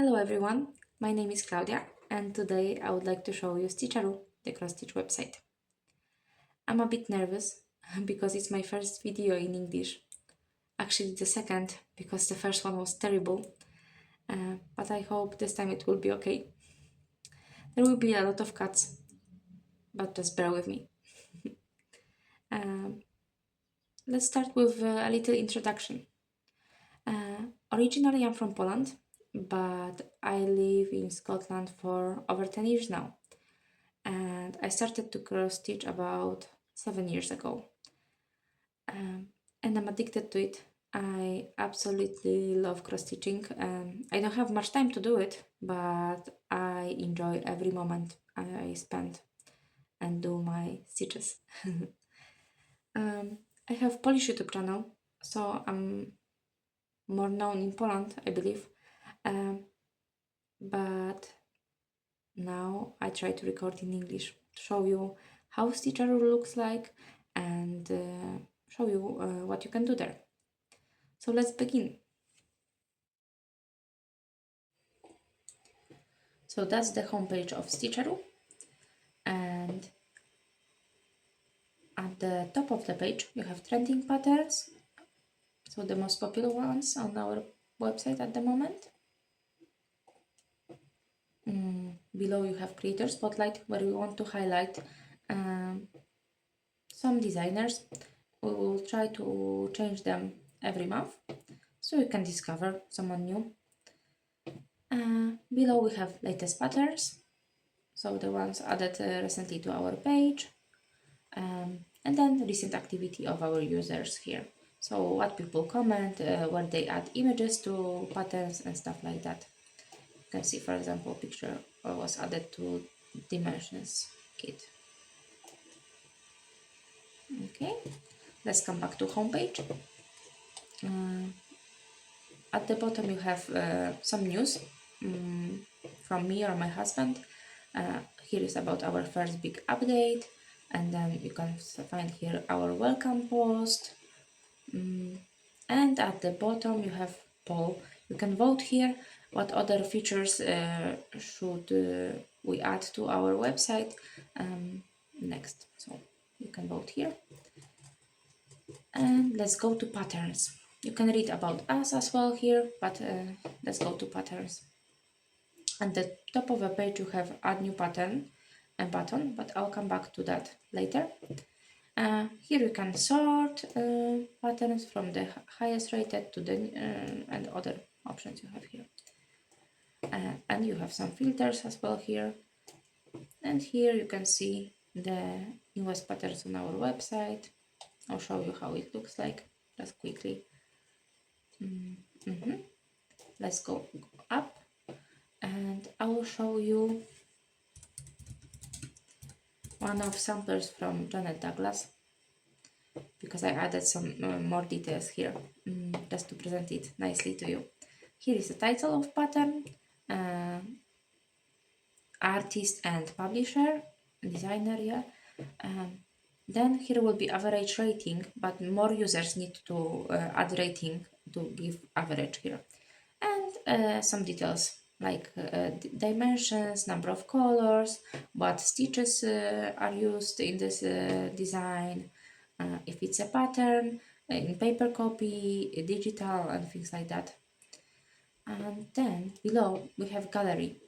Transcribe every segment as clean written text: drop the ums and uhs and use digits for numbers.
Hello everyone, my name is Claudia and today I would like to show you StitchaRoo, the cross-stitch website. I'm a bit nervous because it's my first video in English. Actually the second because the first one was terrible, but I hope this time it will be okay. There will be a lot of cuts, but just bear with me. um, let's start with a little introduction. Originally I'm from Poland, but I live in Scotland for over 10 years now. And I started to cross stitch about 7 years ago. And I'm addicted to it. I absolutely love cross stitching. I don't have much time to do it, but I enjoy every moment I spend and do my stitches. I have Polish YouTube channel, so I'm more known in Poland, I believe. But now I try to record in English to show you how StitchaRoo looks like and show you what you can do there. So let's begin. So that's the homepage of StitchaRoo, and at the top of the page you have trending patterns, so the most popular ones on our website at the moment. Below you have creator spotlight, where we want to highlight some designers. We will try to change them every month so you can discover someone new. Below we have latest patterns, so the ones added recently to our page, and then recent activity of our users here. So what people comment, where they add images to patterns and stuff like that. You can see, for example, picture was added to dimensions kit. Okay, let's come back to homepage. At the bottom you have some news from me or my husband. Here is about our first big update, and then you can find here our welcome post. And at the bottom you have poll. You can vote here what other features should we add to our website next. So you can vote here. And let's go to patterns. You can read about us as well here, but let's go to patterns. At the top of the page you have add new pattern and button, but I'll come back to that later. Here you can sort patterns from the highest rated to the and other options you have here. And you have some filters as well here. And here you can see the newest patterns on our website. I'll show you how it looks like just quickly. Let's go up and I will show you one of samples from Janet Douglas, because I added some more details here just to present it nicely to you. Here is the title of pattern, artist and publisher, designer, yeah. Then here will be average rating, but more users need to add rating to give average here. And some details like dimensions, number of colors, what stitches are used in this design, if it's a pattern, in paper copy, digital, and things like that. And then below we have gallery,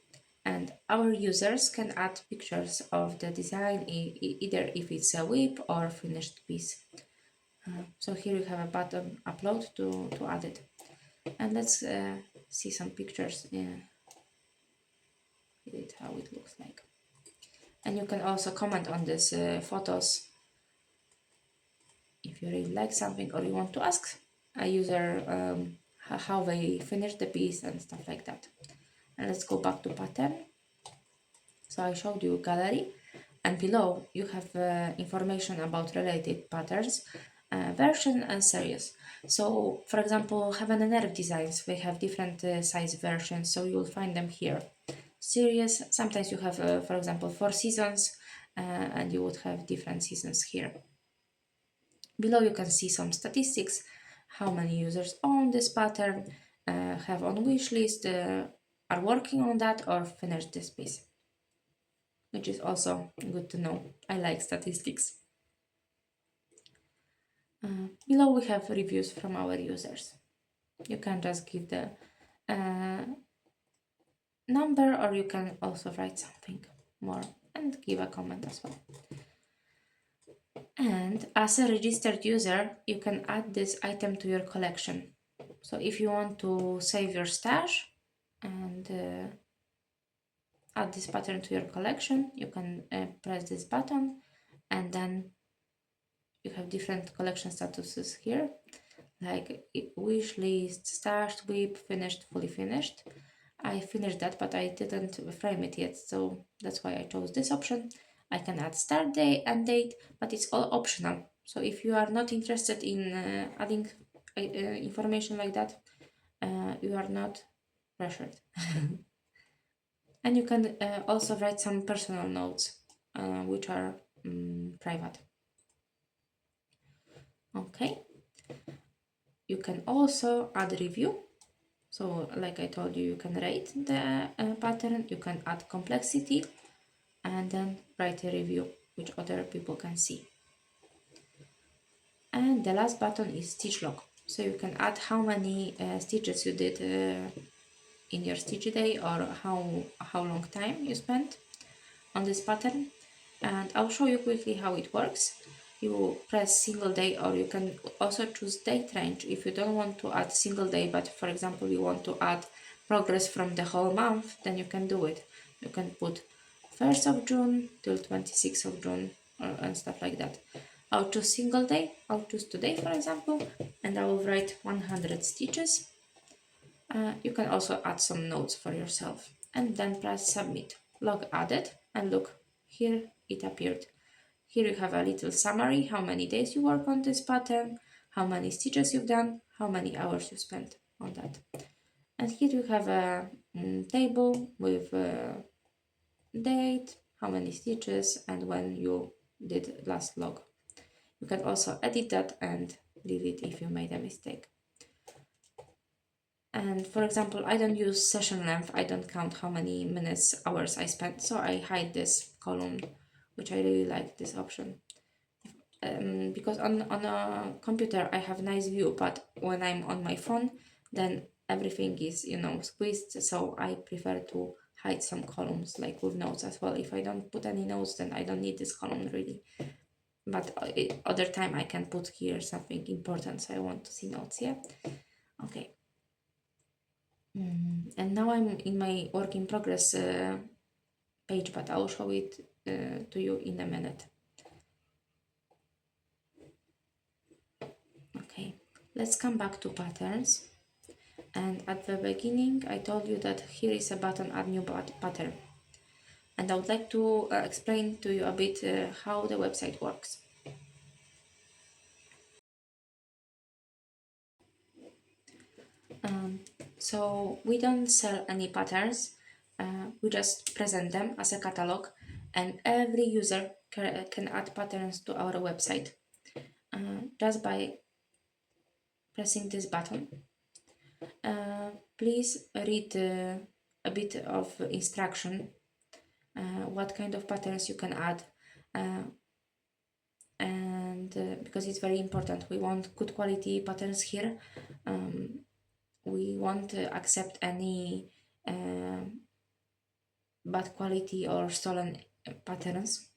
and our users can add pictures of the design, either if it's a whip or finished piece. So here you have a button upload to add it. And let's see some pictures, how it looks like. And you can also comment on these photos if you really like something or you want to ask a user how they finish the piece and stuff like that. And let's go back to pattern. So I showed you gallery, and below you have information about related patterns, version and series. So for example, Heaven and Earth designs, they have different size versions, so you will find them here. Series, sometimes you have for example 4 seasons, and you would have different seasons here. Below you can see some statistics, how many users own this pattern, have on wish list, are working on that or finished this piece, which is also good to know. I like statistics. Below we have reviews from our users. You can just give the number, or you can also write something more and give a comment as well. And as a registered user, you can add this item to your collection. So if you want to save your stash and add this pattern to your collection, you can press this button, and then you have different collection statuses here, like wish list, stashed, whip, finished, fully finished. I finished that, but I didn't frame it yet, so that's why I chose this option. I can add start date and date, but it's all optional. So if you are not interested in adding information like that, you are not pressured. And you can also write some personal notes, which are private. Okay. You can also add review. So like I told you, you can rate the pattern, you can add complexity, and then write a review, which other people can see. And the last button is stitch log. So you can add how many stitches you did in your stitch day, or how long time you spent on this pattern. And I'll show you quickly how it works. You press single day, or you can also choose date range if you don't want to add single day, but for example you want to add progress from the whole month, then you can do it. You can put 1st of June till 26th of June and stuff like that. I'll choose single day. I'll choose today, for example, and I will write 100 stitches. You can also add some notes for yourself and then press submit. Log added, and look, here it appeared. Here you have a little summary, how many days you work on this pattern, how many stitches you've done, how many hours you spent on that. And here you have a table with date, how many stitches, and when you did last log. You can also edit that and leave it if you made a mistake. And for example, I don't use session length, I don't count how many minutes, hours I spent, so I hide this column, which I really like this option. Because on a computer I have nice view, but when I'm on my phone, then everything is, squeezed, so I prefer to hide some columns, like with notes as well. If I don't put any notes, then I don't need this column really. But other time I can put here something important, so I want to see notes, yeah? Okay. And now I'm in my work in progress page, but I'll show it to you in a minute. Okay, let's come back to patterns. And at the beginning, I told you that here is a button, add new pattern. And I would like to explain to you a bit how the website works. So we don't sell any patterns, we just present them as a catalog, and every user can add patterns to our website just by pressing this button. Please read a bit of instruction, what kind of patterns you can add, and because it's very important, we want good quality patterns here. We won't accept any bad quality or stolen patterns,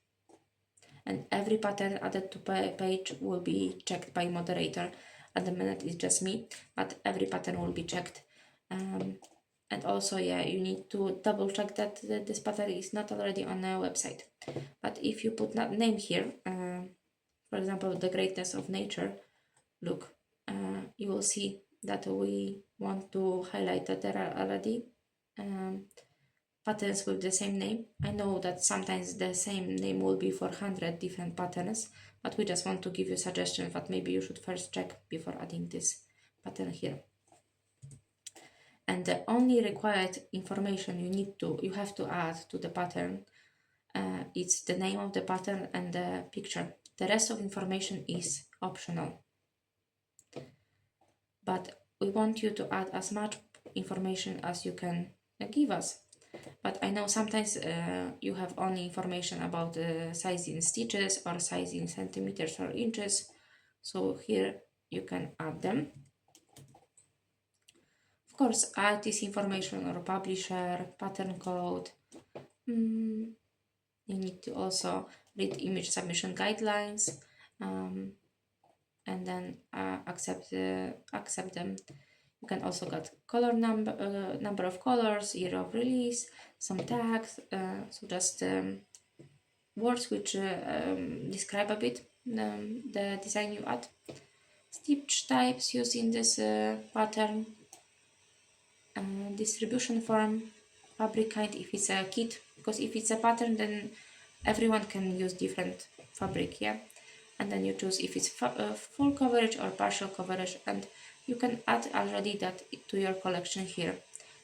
and every pattern added to page will be checked by moderator. At the minute it's just me, but every pattern will be checked. And also, yeah, you need to double check that this pattern is not already on a website. But if you put that name here, for example, the greatness of nature, look, you will see that we want to highlight that there are already patterns with the same name. I know that sometimes the same name will be for 100 different patterns, but we just want to give you suggestions that maybe you should first check before adding this pattern here. And the only required information you have to add to the pattern, it's the name of the pattern and the picture. The rest of information is optional. But we want you to add as much information as you can give us. But I know sometimes you have only information about size in stitches or size in centimeters or inches. So here you can add them. Of course, add this information or publisher, pattern code. You need to also read image submission guidelines and then accept them. You can also get color number of colors, year of release, some tags, so just words which describe a bit the design you add. Stitch types used in this pattern, distribution form, fabric kind if it's a kit, because if it's a pattern then everyone can use different fabric, yeah. And then you choose if it's full coverage or partial coverage, and you can add already that to your collection here.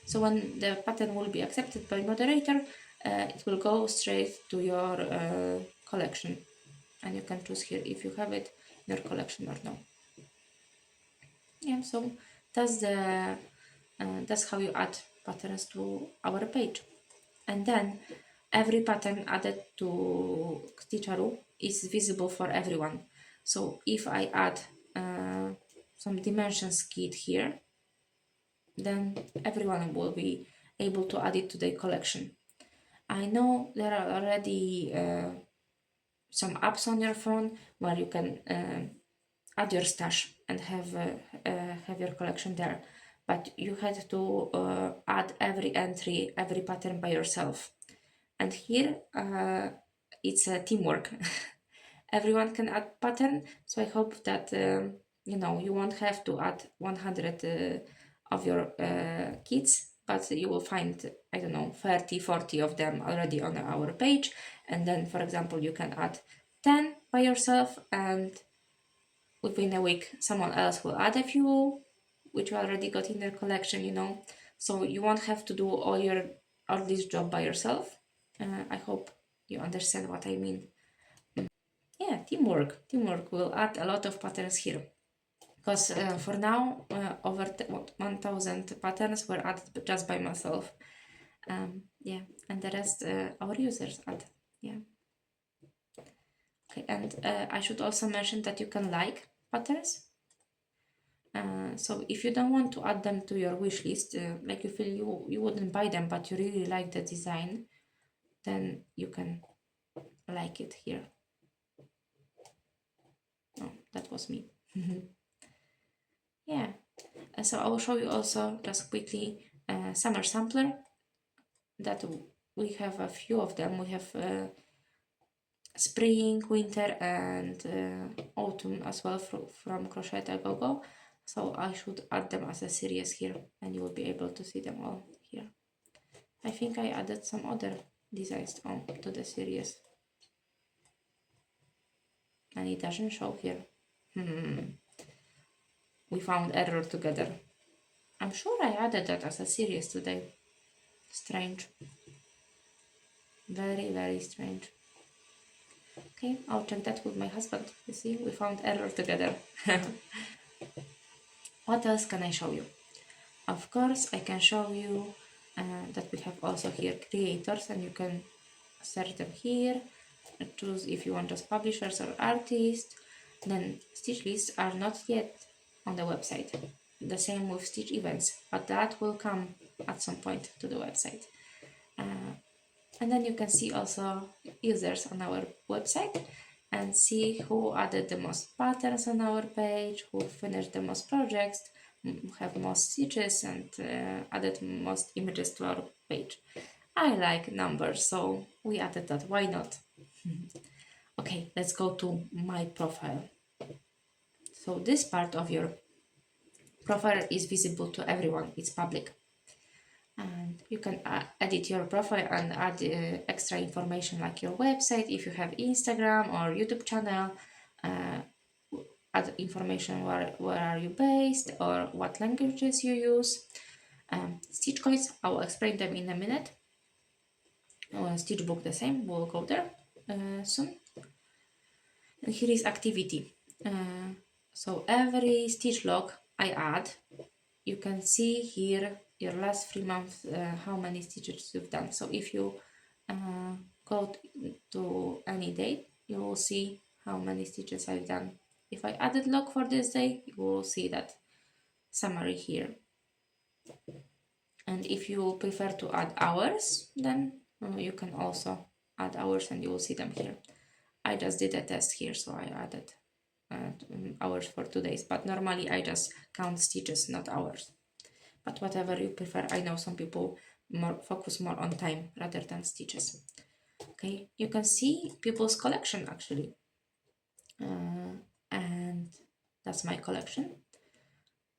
So when the pattern will be accepted by moderator, it will go straight to your collection, and you can choose here if you have it in your collection or no. Yeah, so that's how you add patterns to our page. And then every pattern added to StitchaRoo is visible for everyone. So if I add some dimensions kit here, then everyone will be able to add it to their collection. I know there are already some apps on your phone where you can add your stash and have your collection there, but you had to add every entry, every pattern by yourself. And here it's a teamwork. Everyone can add pattern, so I hope that you won't have to add 100 of your kits, but you will find, I don't know, 30-40 of them already on our page. And then, for example, you can add 10 by yourself, and within a week someone else will add a few which you already got in their collection, so you won't have to do all this job by yourself. I hope you understand what I mean. Yeah, teamwork will add a lot of patterns here, because for now over 1000 patterns were added just by myself. Yeah, and the rest our users add. Yeah. Okay, and I should also mention that you can like patterns. So if you don't want to add them to your wish list, like you feel you wouldn't buy them, but you really like the design, then you can like it here. Oh, that was me. Yeah. So I will show you also just quickly summer sampler that we have a few of them. We have spring, winter, and autumn as well from Crochet A Go Go. So I should add them as a series here, and you will be able to see them all here. I think I added some other designs to the series, and it doesn't show here. We found error together. I'm sure I added that as a series today. Strange. Very, very strange. Okay, I'll check that with my husband. You see, we found error together. What else can I show you? Of course, I can show you that we have also here creators, and you can search them here. Choose if you want just publishers or artists. Then stitch lists are not yet on the website. The same with stitch events, but that will come at some point to the website. And then you can see also users on our website and see who added the most patterns on our page, who finished the most projects, have most stitches, and added most images to our page. I like numbers, so we added that. Why not? Okay, let's go to my profile. So this part of your profile is visible to everyone. It's public. And you can edit your profile and add extra information like your website, if you have Instagram or YouTube channel, add information where are you based or what languages you use. Stitch coins, I will explain them in a minute. Stitch book the same, we'll go there soon. And here is activity. So every stitch log I add, you can see here your last 3 months, how many stitches you've done. So if you go to any date, you will see how many stitches I've done. If I added log for this day, you will see that summary here. And if you prefer to add hours, then you can also add hours and you will see them here. I just did a test here, so I added hours for 2 days, but normally I just count stitches, not hours. But whatever you prefer, I know some people focus more on time rather than stitches. Okay, you can see people's collection actually, and that's my collection.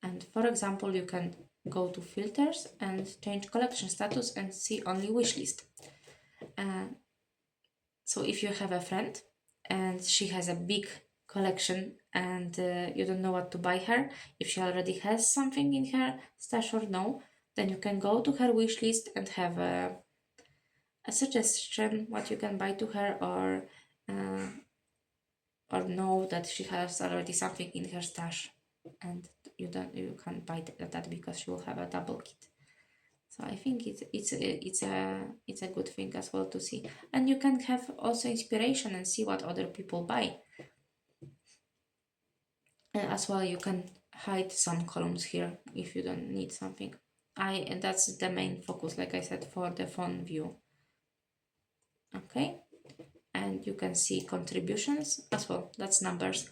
And for example, you can go to filters and change collection status and see only wishlist. So if you have a friend and she has a big collection and you don't know what to buy her, if she already has something in her stash or no, then you can go to her wish list and have a suggestion what you can buy to her, or know that she has already something in her stash and you can't buy that because she will have a double kit. So I think it's a good thing as well to see, and you can have also inspiration and see what other people buy. And as well, you can hide some columns here if you don't need something. And that's the main focus, like I said, for the phone view. Okay, and you can see contributions as well. That's numbers.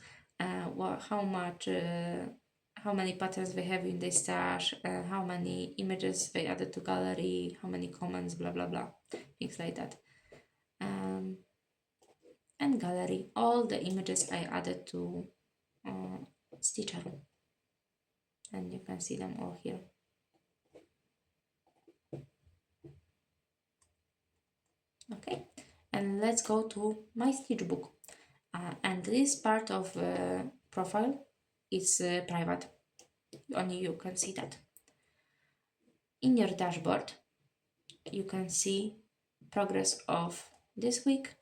How many patterns they have in the stash, how many images they added to gallery, how many comments, blah blah blah, things like that. And gallery, all the images I added to StitchaRoo, and you can see them all here. Okay, and let's go to my sketchbook, and this part of profile is private, only you can see that. In your dashboard you can see progress of this week,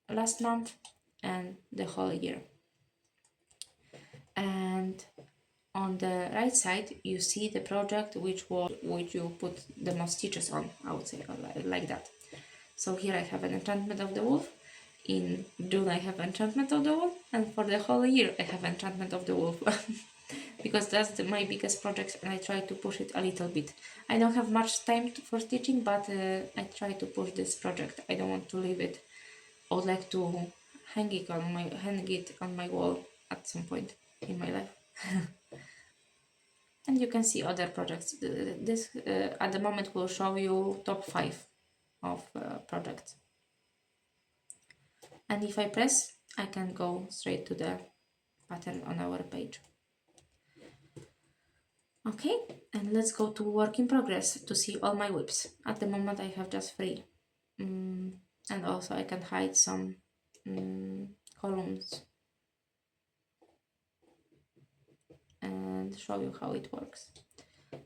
last month, and the whole year. And on the right side you see the project which you put the most stitches on, I would say, like that. So here I have an enchantment of the wolf. In June I have enchantment of the wolf, and for the whole year I have enchantment of the wolf. Because that's my biggest project and I try to push it a little bit. I don't have much time for stitching, but I try to push this project. I don't want to leave it. I would like to hang it on my wall at some point in my life. And you can see other projects. This at the moment will show you top 5 of projects. And if I press, I can go straight to the pattern on our page. Okay, and let's go to work in progress to see all my whips. At the moment I have just 3. And also I can hide some columns and show you how it works.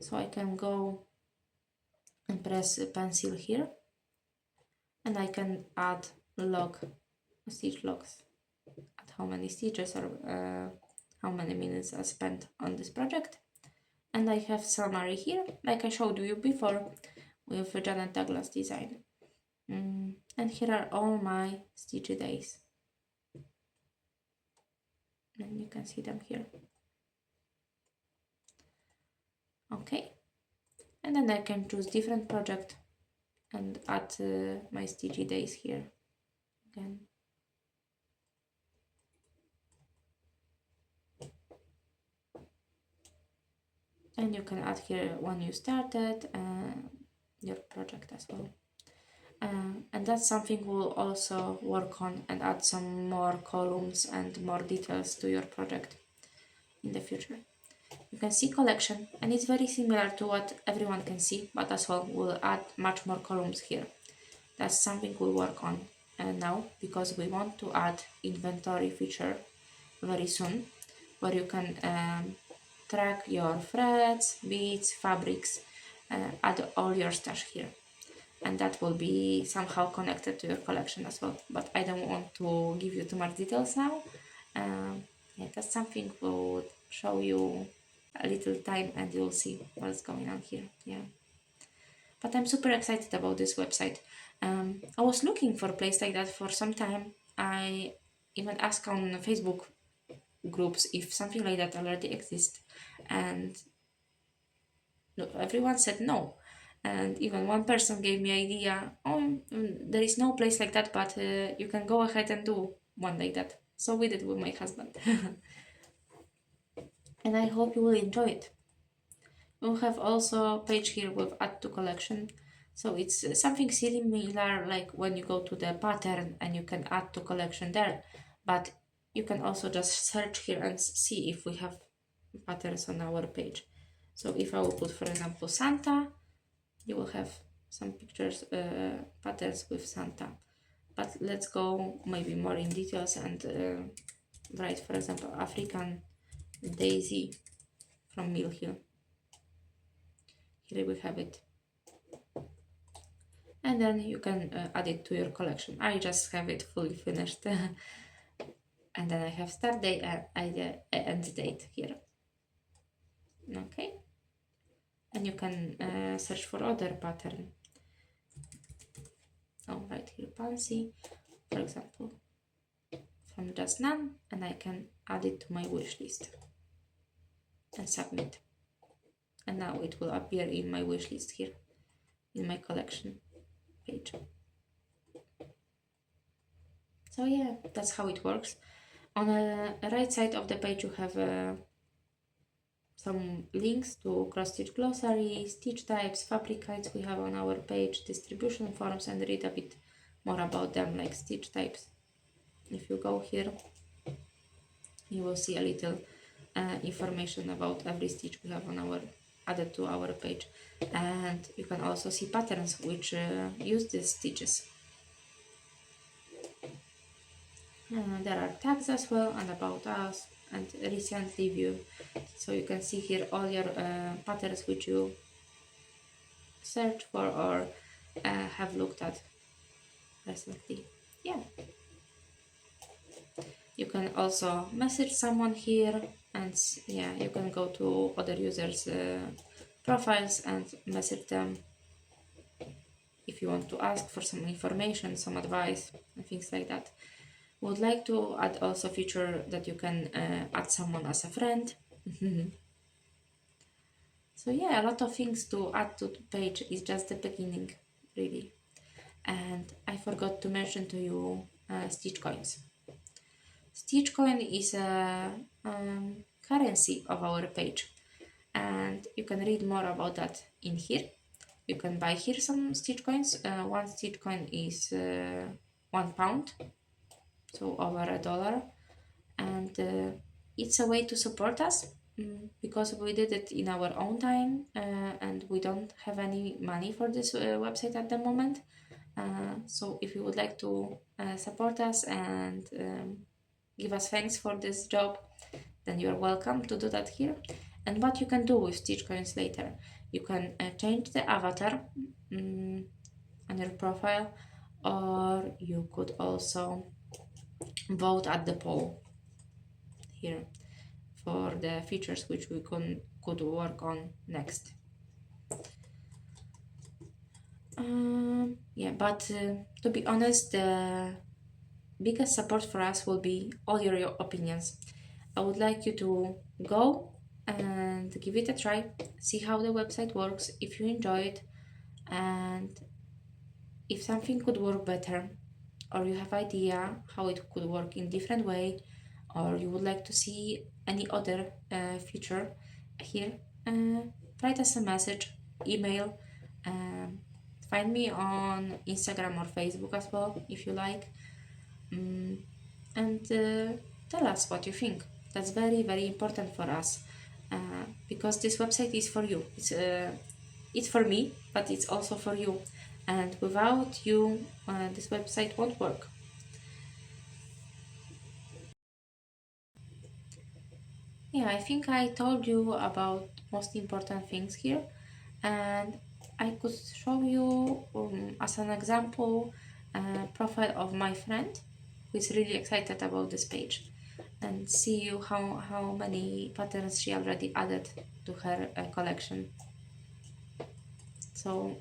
So I can go and press pencil here, and I can add stitch logs at how many stitches or how many minutes I spent on this project. And I have summary here, like I showed you before with Janet Douglas design. And here are all my stitchy days, and you can see them here. Okay, and then I can choose different project and add my stitchy days here again. And you can add here when you started your project as well. And that's something we'll also work on and add some more columns and more details to your project in the future. You can see collection, and it's very similar to what everyone can see, but as well we'll add much more columns here. That's something we'll work on now, because we want to add inventory feature very soon, where you can track your threads, beads, fabrics, add all your stash here. And that will be somehow connected to your collection as well. But I don't want to give you too much details now. Yeah, that's something we'll show you a little time and you'll see what's going on here. Yeah, but I'm super excited about this website. I was looking for a place like that for some time. I even asked on Facebook groups if something like that already exists, and no, everyone said no. And even one person gave me idea, oh, there is no place like that, but you can go ahead and do one like that. So we did with my husband. And I hope you will enjoy it. We'll have also a page here with add to collection. So it's something similar like when you go to the pattern and you can add to collection there. But you can also just search here and see if we have patterns on our page. So if I will put, for example, Santa, you will have some pictures, patterns with Santa. But let's go maybe more in details and write, for example, African Daisy from Mill Hill. Here we have it. And then you can add it to your collection. I just have it fully finished. And then I have start date and end date here. Okay. And you can search for other pattern. Oh, right here, Pansy, for example, from just none, and I can add it to my wish list and submit. And now it will appear in my wish list here, in my collection page. So yeah, that's how it works. On the right side of the page you have some links to cross-stitch glossary, stitch types, fabric kinds we have on our page, distribution forms, and read a bit more about them, like stitch types. If you go here, you will see a little information about every stitch we have on our added to our page, and you can also see patterns which use these stitches. There are tags as well, and about us, and recently view, so you can see here all your patterns which you search for or have looked at recently. Yeah, you can also message someone here, and yeah, you can go to other users profiles and message them if you want to ask for some information, some advice, and things like that. Would like to add also feature that you can add someone as a friend. So yeah, a lot of things to add to the page. Is just the beginning, really. And I forgot to mention to you Stitch coins. Stitch coin is a currency of our page, and you can read more about that in here. You can buy here some Stitch coins. One Stitch coin is £1, so over $1, and it's a way to support us because we did it in our own time, and we don't have any money for this website at the moment. So if you would like to support us and give us thanks for this job, then you're welcome to do that here. And what you can do with Stitch coins later, you can change the avatar on your profile, or you could also vote at the poll here for the features which we could work on next. Yeah, but to be honest, the biggest support for us will be all your opinions. I would like you to go and give it a try, see how the website works, if you enjoy it, and if something could work better, or you have idea how it could work in different way, or you would like to see any other feature here, write us a message, email, find me on Instagram or Facebook as well if you like, and tell us what you think. That's very, very important for us, because this website is for you. It's for me, but it's also for you, and without you this website won't work. Yeah, I think I told you about most important things here, and I could show you as an example profile of my friend who is really excited about this page. and see you how many patterns she already added to her collection. So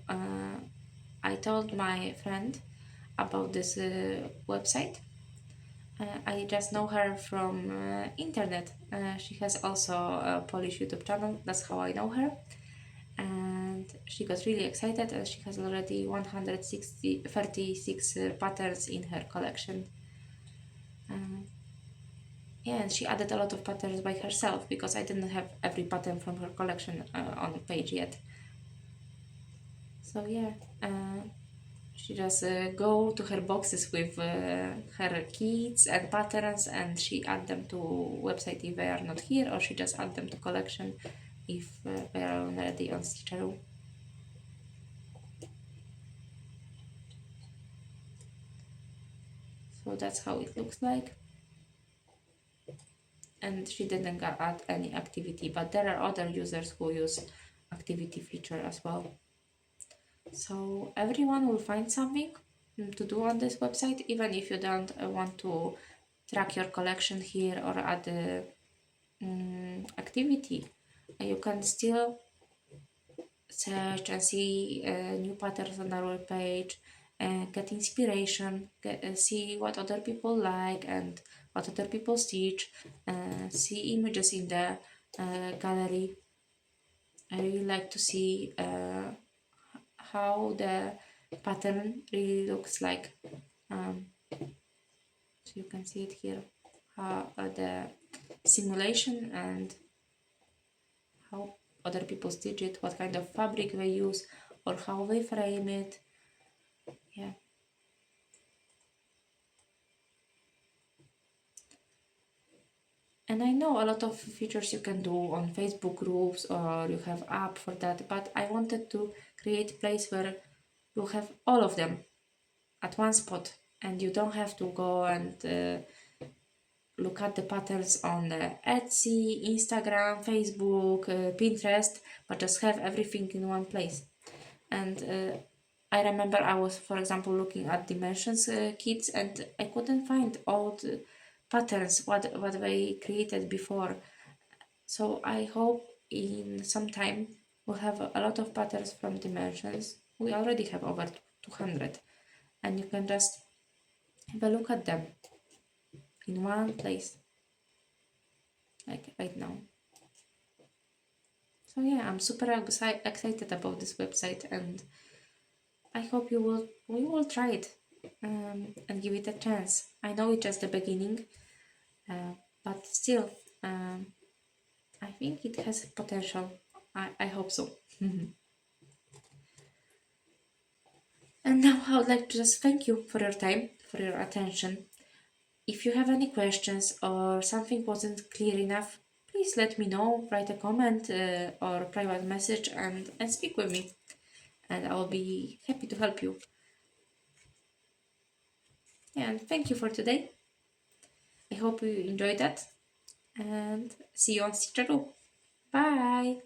I told my friend about this website. I just know her from internet. She has also a Polish YouTube channel. That's how I know her. And she got really excited, and she has already 136 patterns in her collection. Yeah, and she added a lot of patterns by herself because I didn't have every pattern from her collection on the page yet. So yeah, she just go to her boxes with her kits and patterns, and she add them to website if they are not here, or she just add them to collection if they are already on StitchaRoo. So that's how it looks like. And she didn't add any activity, but there are other users who use activity feature as well. So everyone will find something to do on this website, even if you don't want to track your collection here or add the activity. You can still search and see new patterns on our page, get inspiration, see what other people like and what other people stitch, see images in the gallery. I really like to see how the pattern really looks like. So you can see it here, how the simulation and how other people stitch it, what kind of fabric they use, or how they frame it. Yeah. And I know a lot of features you can do on Facebook groups or you have app for that, but I wanted to create a place where you have all of them at one spot and you don't have to go and look at the patterns on Etsy, Instagram, Facebook, Pinterest, but just have everything in one place. And I remember I was, for example, looking at dimensions kits and I couldn't find all the patterns what they created before. So I hope in some time we'll have a lot of patterns from dimensions. We already have over 200, and you can just have a look at them in one place, like right now. So yeah, I'm super excited about this website, and I hope we will try it and give it a chance. I know it's just the beginning, but still, I think it has potential. I hope so. And now I would like to just thank you for your time, for your attention. If you have any questions or something wasn't clear enough, please let me know, write a comment or private message and speak with me. And I will be happy to help you. And thank you for today. I hope you enjoyed that. And see you on StitchaRoo. Bye!